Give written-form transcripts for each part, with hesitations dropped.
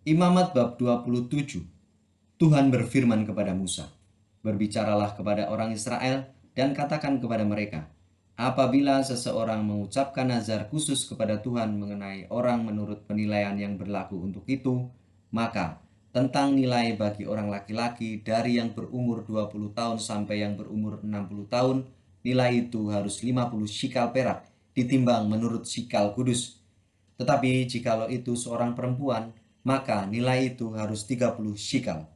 Imamat bab 27. Tuhan berfirman kepada Musa, "Berbicaralah kepada orang Israel dan katakan kepada mereka, apabila seseorang mengucapkan nazar khusus kepada Tuhan mengenai orang menurut penilaian yang berlaku untuk itu, maka tentang nilai bagi orang laki-laki dari yang berumur 20 tahun sampai yang berumur 60 tahun, nilai itu harus 50 shikal perak, ditimbang menurut shikal kudus. Tetapi jikalau itu seorang perempuan, maka nilai itu harus 30 shikal.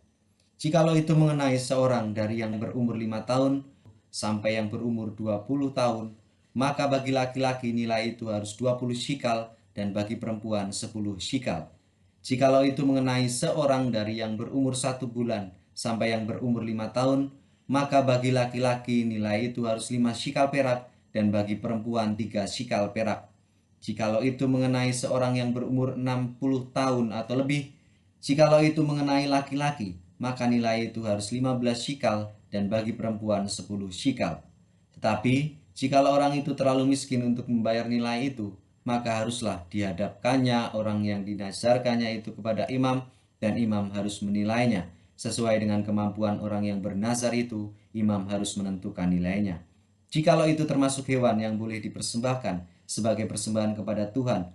Jikalau itu mengenai seorang dari yang berumur 5 tahun sampai yang berumur 20 tahun, maka bagi laki-laki nilai itu harus 20 shikal dan bagi perempuan 10 shikal. Jikalau itu mengenai seorang dari yang berumur 1 bulan sampai yang berumur 5 tahun, maka bagi laki-laki nilai itu harus 5 shikal perak dan bagi perempuan 3 shikal perak. Jikalau itu mengenai seorang yang berumur 60 tahun atau lebih, jikalau itu mengenai laki-laki, maka nilai itu harus 15 shikal dan bagi perempuan 10 shikal. Tetapi, jikalau orang itu terlalu miskin untuk membayar nilai itu, maka haruslah dihadapkannya orang yang dinazarkannya itu kepada imam, dan imam harus menilainya. Sesuai dengan kemampuan orang yang bernazar itu, imam harus menentukan nilainya. Jikalau itu termasuk hewan yang boleh dipersembahkan sebagai persembahan kepada Tuhan,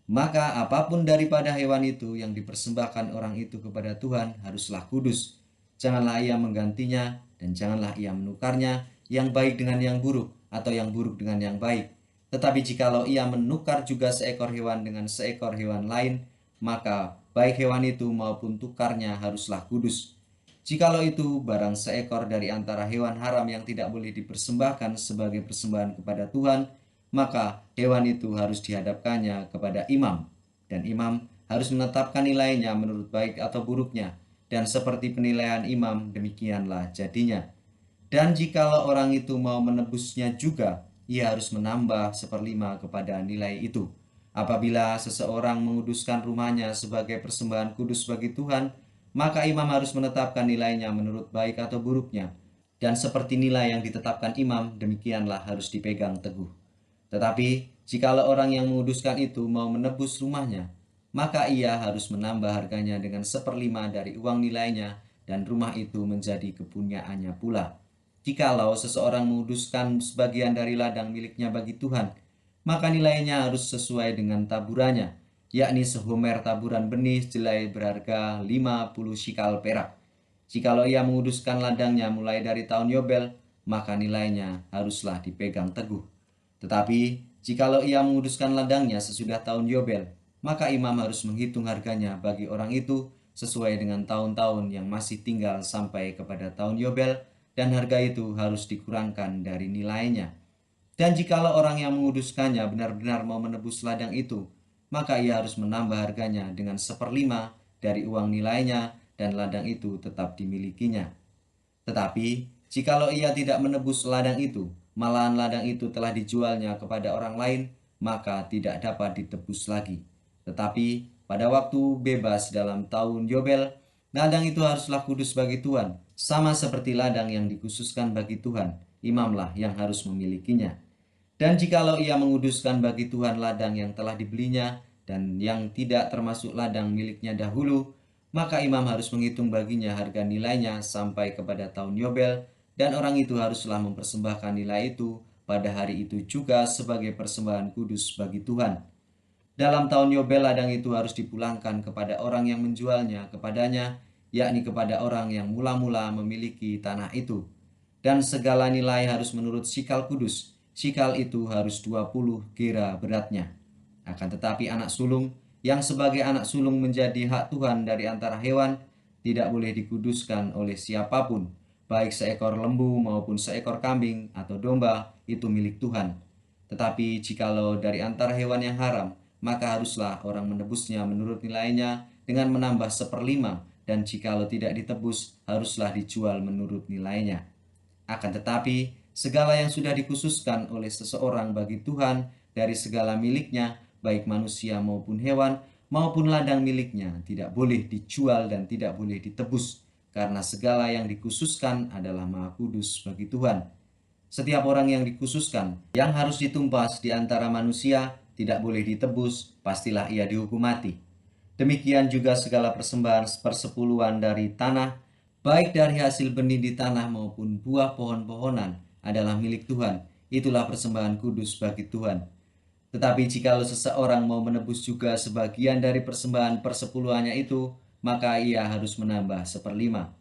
maka apapun daripada hewan itu yang dipersembahkan orang itu kepada Tuhan haruslah kudus. Janganlah ia menggantinya dan janganlah ia menukarnya yang baik dengan yang buruk atau yang buruk dengan yang baik. Tetapi jikalau ia menukar juga seekor hewan dengan seekor hewan lain, maka baik hewan itu maupun tukarnya haruslah kudus. Jikalau itu barang seekor dari antara hewan haram yang tidak boleh dipersembahkan sebagai persembahan kepada Tuhan, maka hewan itu harus dihadapkannya kepada imam, dan imam harus menetapkan nilainya menurut baik atau buruknya, dan seperti penilaian imam demikianlah jadinya. Dan jikalau orang itu mau menebusnya juga, ia harus menambah 1/5 kepada nilai itu. Apabila seseorang menguduskan rumahnya sebagai persembahan kudus bagi Tuhan, maka imam harus menetapkan nilainya menurut baik atau buruknya. Dan seperti nilai yang ditetapkan imam, demikianlah harus dipegang teguh. Tetapi, jikalau orang yang menguduskan itu mau menebus rumahnya, maka ia harus menambah harganya dengan 1/5 dari uang nilainya, dan rumah itu menjadi kepunyaannya pula. Jikalau seseorang menguduskan sebagian dari ladang miliknya bagi Tuhan, maka nilainya harus sesuai dengan taburannya, yakni sehomer taburan benih jelai berharga 50 shikal perak. Jikalau ia menguduskan ladangnya mulai dari tahun Yobel, maka nilainya haruslah dipegang teguh. Tetapi, jikalau ia menguduskan ladangnya sesudah tahun Yobel, maka imam harus menghitung harganya bagi orang itu sesuai dengan tahun-tahun yang masih tinggal sampai kepada tahun Yobel, dan harga itu harus dikurangkan dari nilainya. Dan jikalau orang yang menguduskannya benar-benar mau menebus ladang itu, maka ia harus menambah harganya dengan 1/5 dari uang nilainya, dan ladang itu tetap dimilikinya. Tetapi, jikalau ia tidak menebus ladang itu, malahan ladang itu telah dijualnya kepada orang lain, maka tidak dapat ditebus lagi. Tetapi, pada waktu bebas dalam tahun Yobel, ladang itu haruslah kudus bagi Tuhan, sama seperti ladang yang dikhususkan bagi Tuhan, imamlah yang harus memilikinya. Dan jikalau ia menguduskan bagi Tuhan ladang yang telah dibelinya dan yang tidak termasuk ladang miliknya dahulu, maka imam harus menghitung baginya harga nilainya sampai kepada tahun Yobel, dan orang itu haruslah mempersembahkan nilai itu pada hari itu juga sebagai persembahan kudus bagi Tuhan. Dalam tahun Yobel ladang itu harus dipulangkan kepada orang yang menjualnya kepadanya, yakni kepada orang yang mula-mula memiliki tanah itu. Dan segala nilai harus menurut sikal kudus. Sikal itu harus 20 gera beratnya. Akan tetapi anak sulung yang sebagai anak sulung menjadi hak Tuhan dari antara hewan tidak boleh dikuduskan oleh siapapun, baik seekor lembu maupun seekor kambing atau domba, itu milik Tuhan. Tetapi jikalau dari antara hewan yang haram, maka haruslah orang menebusnya menurut nilainya dengan menambah 1/5, dan jikalau tidak ditebus, haruslah dijual menurut nilainya. Akan tetapi, segala yang sudah dikhususkan oleh seseorang bagi Tuhan dari segala miliknya, baik manusia maupun hewan, maupun ladang miliknya, tidak boleh dijual dan tidak boleh ditebus, karena segala yang dikhususkan adalah maha kudus bagi Tuhan. Setiap orang yang dikhususkan, yang harus ditumpas di antara manusia, tidak boleh ditebus, pastilah ia dihukum mati. Demikian juga segala persembahan persepuluhan dari tanah, baik dari hasil benih di tanah maupun buah pohon-pohonan adalah milik Tuhan. Itulah persembahan kudus bagi Tuhan. Tetapi jikalau seseorang mau menebus juga sebagian dari persembahan persepuluhannya itu, maka ia harus menambah seperlima.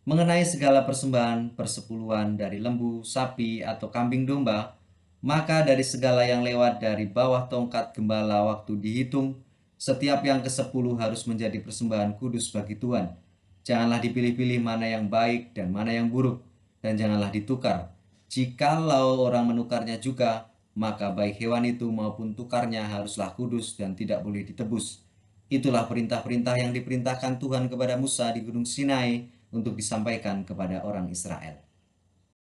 Mengenai segala persembahan persepuluhan dari lembu, sapi, atau kambing domba, maka dari segala yang lewat dari bawah tongkat gembala waktu dihitung, setiap yang ke-10 harus menjadi persembahan kudus bagi Tuhan. Janganlah dipilih-pilih mana yang baik dan mana yang buruk, dan janganlah ditukar. Jikalau orang menukarnya juga, maka baik hewan itu maupun tukarnya haruslah kudus dan tidak boleh ditebus. Itulah perintah-perintah yang diperintahkan Tuhan kepada Musa di Gunung Sinai untuk disampaikan kepada orang Israel.